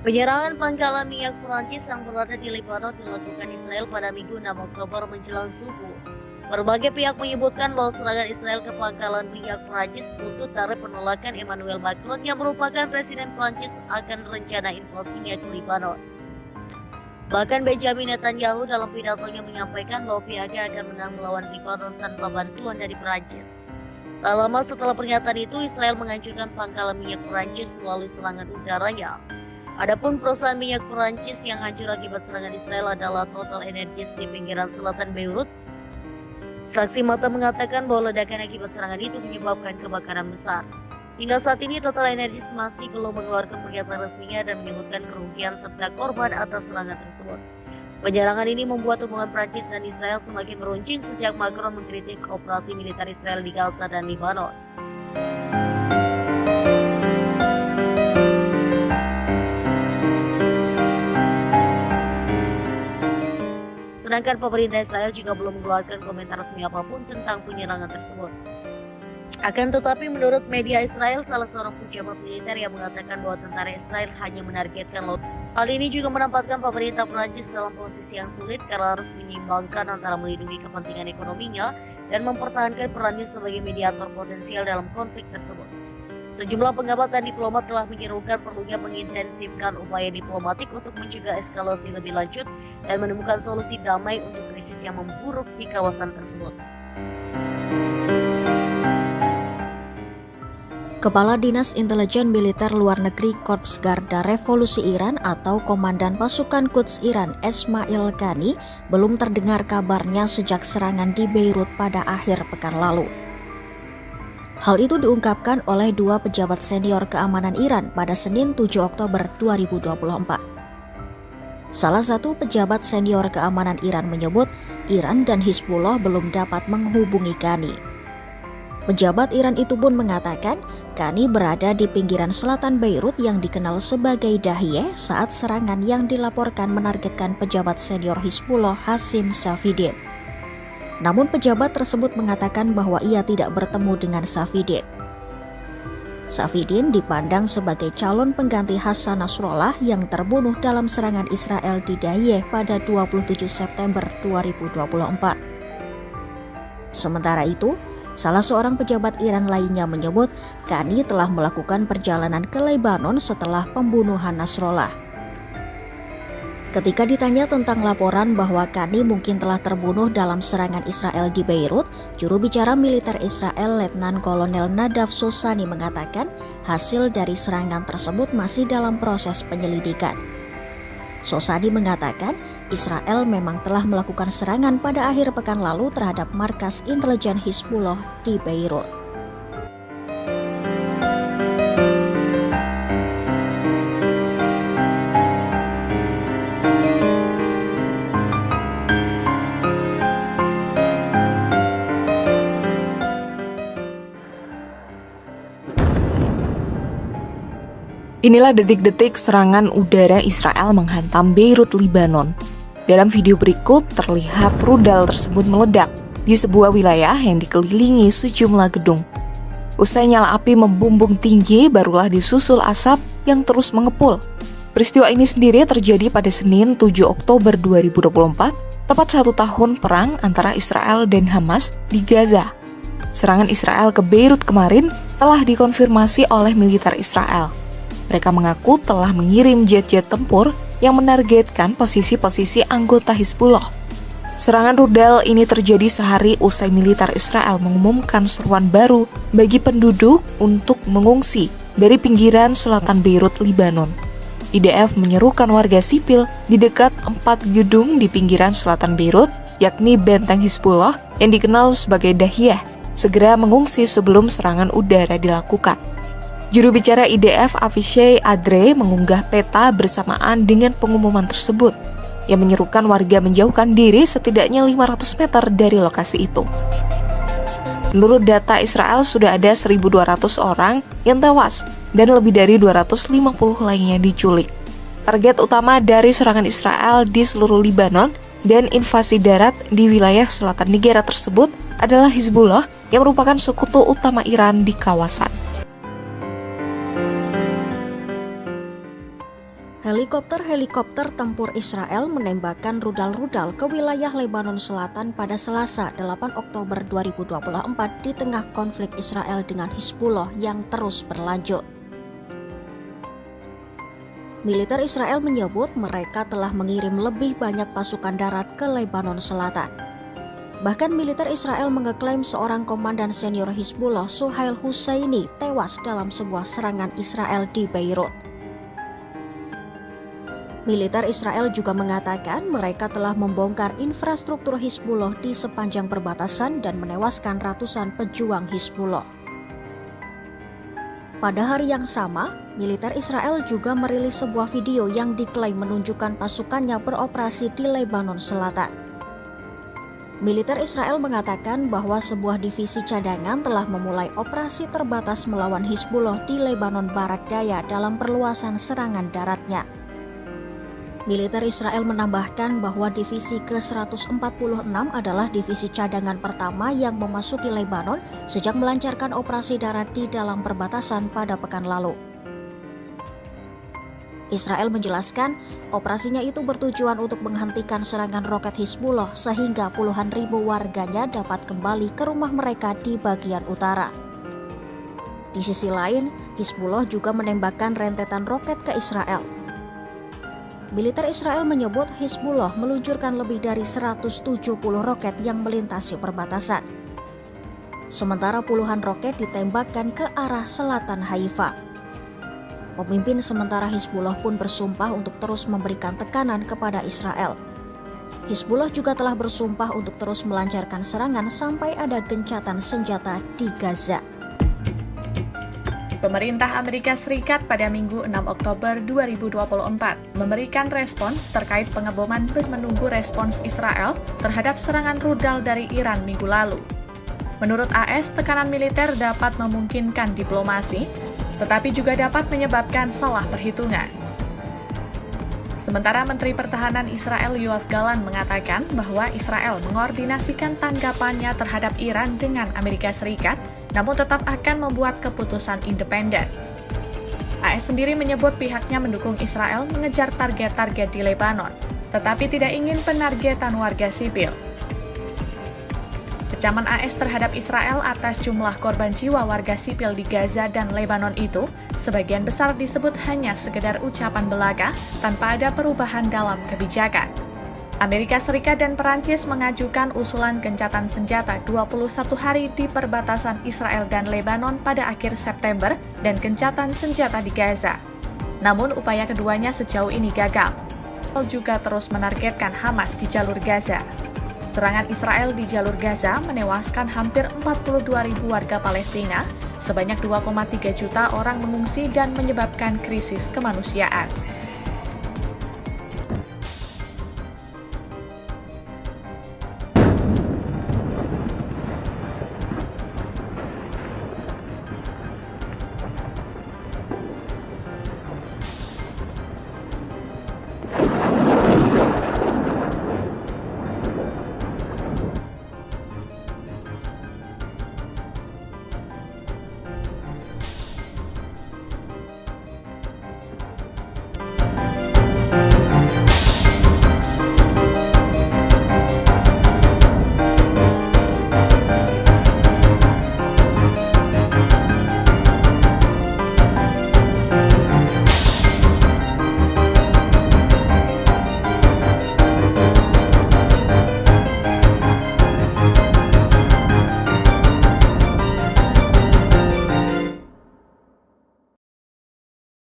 Penyerangan pangkalan minyak Prancis yang berada di Lebanon dilakukan Israel pada Minggu 6 Oktober menjelang subuh. Berbagai pihak menyebutkan bahwa serangan Israel ke pangkalan minyak Prancis buntut dari penolakan Emmanuel Macron yang merupakan presiden Prancis akan rencana invasinya ke Lebanon. Bahkan Benjamin Netanyahu dalam pidatonya menyampaikan bahwa pihaknya akan menang melawan Lebanon tanpa bantuan dari Prancis. Tak lama setelah pernyataan itu, Israel menghancurkan pangkalan minyak Prancis melalui serangan udaranya. Adapun perusahaan minyak Prancis yang hancur akibat serangan Israel adalah Total Energies di pinggiran selatan Beirut. Saksi mata mengatakan bahwa ledakan akibat serangan itu menyebabkan kebakaran besar. Hingga saat ini Total Energies masih belum mengeluarkan pernyataan resminya dan menyebutkan kerugian serta korban atas serangan tersebut. Penyerangan ini membuat hubungan Prancis dan Israel semakin meruncing sejak Macron mengkritik operasi militer Israel di Gaza dan Lebanon. Sedangkan pemerintah Israel juga belum mengeluarkan komentar resmi apapun tentang penyerangan tersebut. Akan tetapi menurut media Israel, salah seorang pejabat militer yang mengatakan bahwa tentara Israel hanya menargetkan laut. Hal ini juga menempatkan pemerintah Prancis dalam posisi yang sulit karena harus menyeimbangkan antara melindungi kepentingan ekonominya dan mempertahankan perannya sebagai mediator potensial dalam konflik tersebut. Sejumlah pengamat dan diplomat telah menyerukan perlunya mengintensifkan upaya diplomatik untuk mencegah eskalasi lebih lanjut dan menemukan solusi damai untuk krisis yang memburuk di kawasan tersebut. Kepala Dinas Intelijen Militer Luar Negeri Korps Garda Revolusi Iran atau Komandan Pasukan Quds Iran Esmail Qani belum terdengar kabarnya sejak serangan di Beirut pada akhir pekan lalu. Hal itu diungkapkan oleh dua pejabat senior keamanan Iran pada Senin 7 Oktober 2024. Salah satu pejabat senior keamanan Iran menyebut Iran dan Hizbullah belum dapat menghubungi Qani. Pejabat Iran itu pun mengatakan Qani berada di pinggiran selatan Beirut yang dikenal sebagai Dahiyeh saat serangan yang dilaporkan menargetkan pejabat senior Hizbullah Hashim Safieddine. Namun pejabat tersebut mengatakan bahwa ia tidak bertemu dengan Safieddine. Safieddine dipandang sebagai calon pengganti Hasan Nasrallah yang terbunuh dalam serangan Israel di Dahiyeh pada 27 September 2024. Sementara itu, salah seorang pejabat Iran lainnya menyebut Qani telah melakukan perjalanan ke Lebanon setelah pembunuhan Nasrallah. Ketika ditanya tentang laporan bahwa Qani mungkin telah terbunuh dalam serangan Israel di Beirut, juru bicara militer Israel Letnan Kolonel Nadav Shoshani mengatakan hasil dari serangan tersebut masih dalam proses penyelidikan. Shoshani mengatakan Israel memang telah melakukan serangan pada akhir pekan lalu terhadap markas intelijen Hizbullah di Beirut. Inilah detik-detik serangan udara Israel menghantam Beirut, Lebanon. Dalam video berikut terlihat rudal tersebut meledak di sebuah wilayah yang dikelilingi sejumlah gedung. Usai nyala api membumbung tinggi, barulah disusul asap yang terus mengepul. Peristiwa ini sendiri terjadi pada Senin 7 Oktober 2024, tepat 1 tahun perang antara Israel dan Hamas di Gaza. Serangan Israel ke Beirut kemarin telah dikonfirmasi oleh militer Israel. Mereka mengaku telah mengirim jet-jet tempur yang menargetkan posisi-posisi anggota Hizbullah. Serangan rudal ini terjadi sehari usai militer Israel mengumumkan seruan baru bagi penduduk untuk mengungsi dari pinggiran selatan Beirut, Lebanon. IDF menyerukan warga sipil di dekat 4 gedung di pinggiran selatan Beirut, yakni benteng Hizbullah yang dikenal sebagai Dahiyeh, segera mengungsi sebelum serangan udara dilakukan. Juru bicara IDF Avichai Adre mengunggah peta bersamaan dengan pengumuman tersebut, yang menyerukan warga menjauhkan diri setidaknya 500 meter dari lokasi itu. Menurut data Israel sudah ada 1.200 orang yang tewas dan lebih dari 250 lainnya diculik. Target utama dari serangan Israel di seluruh Lebanon dan invasi darat di wilayah selatan negara tersebut adalah Hizbullah yang merupakan sekutu utama Iran di kawasan. Helikopter tempur Israel menembakkan rudal-rudal ke wilayah Lebanon Selatan pada Selasa 8 Oktober 2024 di tengah konflik Israel dengan Hizbullah yang terus berlanjut. Militer Israel menyebut mereka telah mengirim lebih banyak pasukan darat ke Lebanon Selatan. Bahkan militer Israel mengeklaim seorang komandan senior Hizbullah, Suhail Husseini, tewas dalam sebuah serangan Israel di Beirut. Militer Israel juga mengatakan mereka telah membongkar infrastruktur Hizbullah di sepanjang perbatasan dan menewaskan ratusan pejuang Hizbullah. Pada hari yang sama, militer Israel juga merilis sebuah video yang diklaim menunjukkan pasukannya beroperasi di Lebanon Selatan. Militer Israel mengatakan bahwa sebuah divisi cadangan telah memulai operasi terbatas melawan Hizbullah di Lebanon Barat Daya dalam perluasan serangan daratnya. Militer Israel menambahkan bahwa divisi ke-146 adalah divisi cadangan pertama yang memasuki Lebanon sejak melancarkan operasi darat di dalam perbatasan pada pekan lalu. Israel menjelaskan, operasinya itu bertujuan untuk menghentikan serangan roket Hizbullah sehingga puluhan ribu warganya dapat kembali ke rumah mereka di bagian utara. Di sisi lain, Hizbullah juga menembakkan rentetan roket ke Israel. Militer Israel menyebut Hizbullah meluncurkan lebih dari 170 roket yang melintasi perbatasan. Sementara puluhan roket ditembakkan ke arah selatan Haifa. Pemimpin sementara Hizbullah pun bersumpah untuk terus memberikan tekanan kepada Israel. Hizbullah juga telah bersumpah untuk terus melancarkan serangan sampai ada gencatan senjata di Gaza. Pemerintah Amerika Serikat pada Minggu 6 Oktober 2024 memberikan respons terkait pengeboman menunggu respons Israel terhadap serangan rudal dari Iran minggu lalu. Menurut AS, tekanan militer dapat memungkinkan diplomasi, tetapi juga dapat menyebabkan salah perhitungan. Sementara Menteri Pertahanan Israel Yoav Gallant mengatakan bahwa Israel mengordinasikan tanggapannya terhadap Iran dengan Amerika Serikat, namun tetap akan membuat keputusan independen. AS sendiri menyebut pihaknya mendukung Israel mengejar target-target di Lebanon, tetapi tidak ingin penargetan warga sipil. Kecaman AS terhadap Israel atas jumlah korban jiwa warga sipil di Gaza dan Lebanon itu sebagian besar disebut hanya sekedar ucapan belaka tanpa ada perubahan dalam kebijakan. Amerika Serikat dan Perancis mengajukan usulan gencatan senjata 21 hari di perbatasan Israel dan Lebanon pada akhir September dan gencatan senjata di Gaza. Namun upaya keduanya sejauh ini gagal. Israel juga terus menargetkan Hamas di jalur Gaza. Serangan Israel di jalur Gaza menewaskan hampir 42.000 warga Palestina, sebanyak 2,3 juta orang mengungsi dan menyebabkan krisis kemanusiaan.